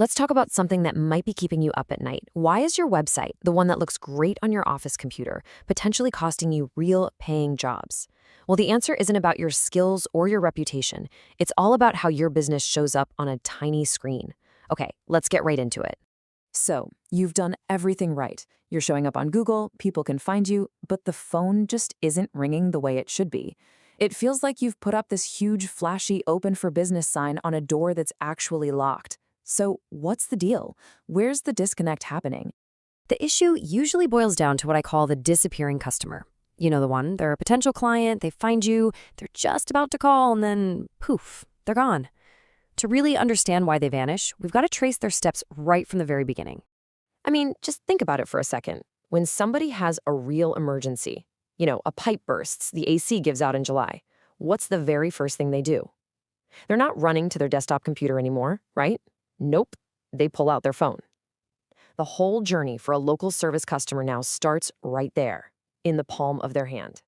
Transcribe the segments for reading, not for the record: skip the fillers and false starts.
Let's talk about something that might be keeping you up at night. Why is your website, the one that looks great on your office computer, potentially costing you real paying jobs? Well, the answer isn't about your skills or your reputation. It's all about how your business shows up on a tiny screen. Okay, let's get right into it. So, you've done everything right. You're showing up on Google, people can find you, but the phone just isn't ringing the way it should be. It feels like you've put up this huge, flashy open for business sign on a door that's actually locked. So, what's the deal? Where's the disconnect happening? The issue usually boils down to what I call the disappearing customer. You know the one, they're a potential client, they find you, they're just about to call, and then poof, they're gone. To really understand why they vanish, we've got to trace their steps right from the very beginning. I mean, just think about it for a second. When somebody has a real emergency, a pipe bursts, the AC gives out in July, what's the very first thing they do? They're not running to their desktop computer anymore, right? Nope, they pull out their phone. The whole journey for a local service customer now starts right there, in the palm of their hand.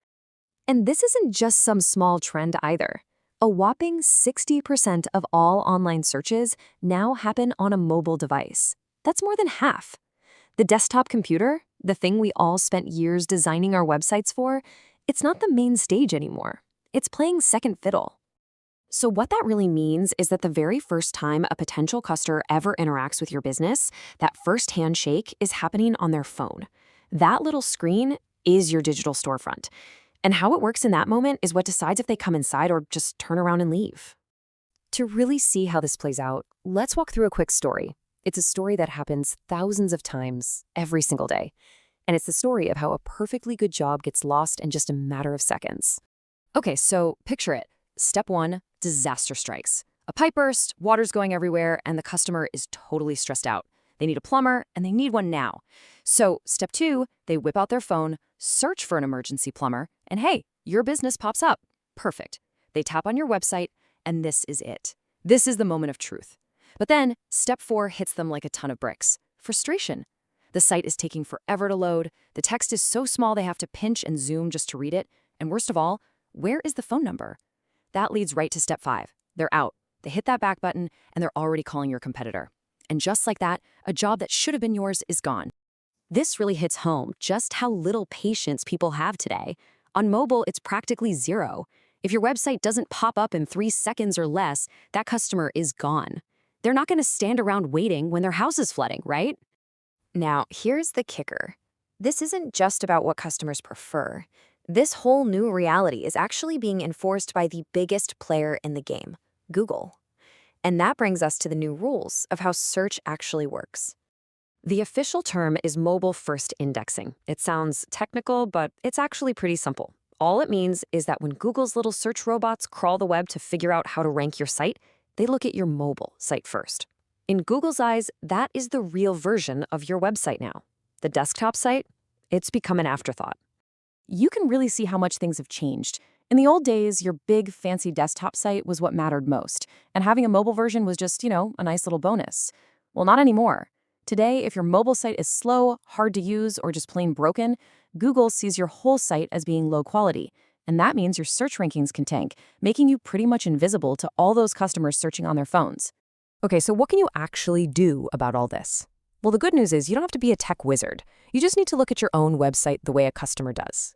And this isn't just some small trend either. A whopping 60% of all online searches now happen on a mobile device. That's more than half. The desktop computer, the thing we all spent years designing our websites for, it's not the main stage anymore. It's playing second fiddle. So what that really means is that the very first time a potential customer ever interacts with your business, that first handshake is happening on their phone. That little screen is your digital storefront. And how it works in that moment is what decides if they come inside or just turn around and leave. To really see how this plays out, let's walk through a quick story. It's a story that happens thousands of times every single day. And it's the story of how a perfectly good job gets lost in just a matter of seconds. Okay, so picture it. Step 1, disaster strikes. A pipe burst, water's going everywhere, and the customer is totally stressed out. They need a plumber, and they need one now. So step 2, they whip out their phone, search for an emergency plumber, and hey, your business pops up. Perfect. They tap on your website, and this is it. This is the moment of truth. But then step 4 hits them like a ton of bricks. Frustration. The site is taking forever to load. The text is so small they have to pinch and zoom just to read it. And worst of all, where is the phone number? That leads right to step 5. They're out. They hit that back button, and they're already calling your competitor. And just like that, a job that should have been yours is gone. This really hits home just how little patience people have today. On mobile, it's practically zero. If your website doesn't pop up in 3 seconds or less, that customer is gone. They're not going to stand around waiting when their house is flooding, right? Now, here's the kicker. This isn't just about what customers prefer. This whole new reality is actually being enforced by the biggest player in the game, Google. And that brings us to the new rules of how search actually works. The official term is mobile-first indexing. It sounds technical, but it's actually pretty simple. All it means is that when Google's little search robots crawl the web to figure out how to rank your site, they look at your mobile site first. In Google's eyes, that is the real version of your website now. The desktop site, it's become an afterthought. You can really see how much things have changed. In the old days, your big, fancy desktop site was what mattered most, and having a mobile version was just, a nice little bonus. Well, not anymore. Today, if your mobile site is slow, hard to use, or just plain broken, Google sees your whole site as being low quality, and that means your search rankings can tank, making you pretty much invisible to all those customers searching on their phones. Okay, so what can you actually do about all this? Well, the good news is you don't have to be a tech wizard. You just need to look at your own website the way a customer does.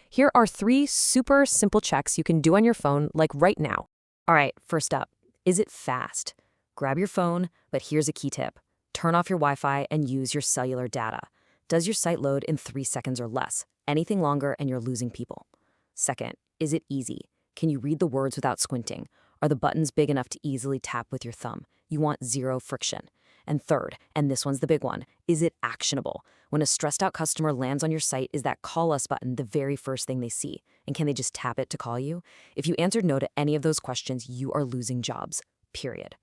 Here are 3 super simple checks you can do on your phone, like right now. All right, first up, is it fast? Grab your phone, but here's a key tip. Turn off your Wi-Fi and use your cellular data. Does your site load in 3 seconds or less? Anything longer and you're losing people. Second, is it easy? Can you read the words without squinting? Are the buttons big enough to easily tap with your thumb? You want 0 friction. And third, and this one's the big one, is it actionable? When a stressed out customer lands on your site, is that call us button the very first thing they see? And can they just tap it to call you? If you answered no to any of those questions, you are losing jobs, period.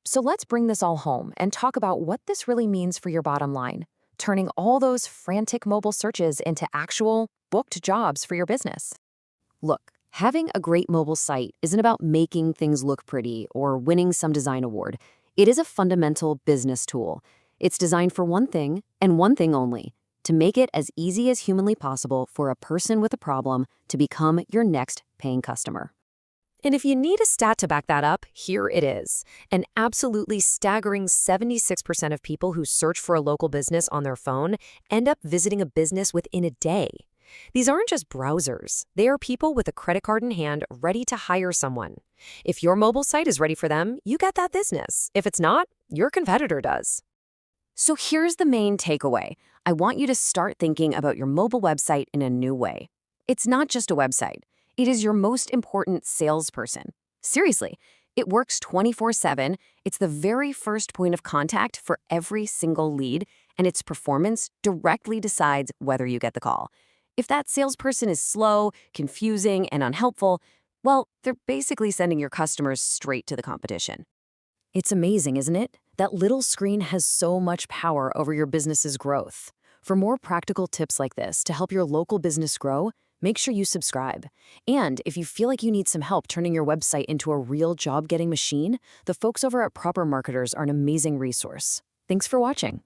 So let's bring this all home and talk about what this really means for your bottom line, turning all those frantic mobile searches into actual booked jobs for your business. Look, having a great mobile site isn't about making things look pretty or winning some design award. It is a fundamental business tool. It's designed for one thing and one thing only, to make it as easy as humanly possible for a person with a problem to become your next paying customer. And if you need a stat to back that up, here it is. An absolutely staggering 76% of people who search for a local business on their phone end up visiting a business within a day. These aren't just browsers. They are people with a credit card in hand ready to hire someone. If your mobile site is ready for them, you get that business. If it's not, your competitor does. So here's the main takeaway. I want you to start thinking about your mobile website in a new way. It's not just a website. It is your most important salesperson. Seriously, it works 24/7. It's the very first point of contact for every single lead, and its performance directly decides whether you get the call. If that salesperson is slow, confusing, and unhelpful, well, they're basically sending your customers straight to the competition. It's amazing, isn't it? That little screen has so much power over your business's growth. For more practical tips like this to help your local business grow, make sure you subscribe. And if you feel like you need some help turning your website into a real job-getting machine, the folks over at Proper Marketers are an amazing resource. Thanks for watching.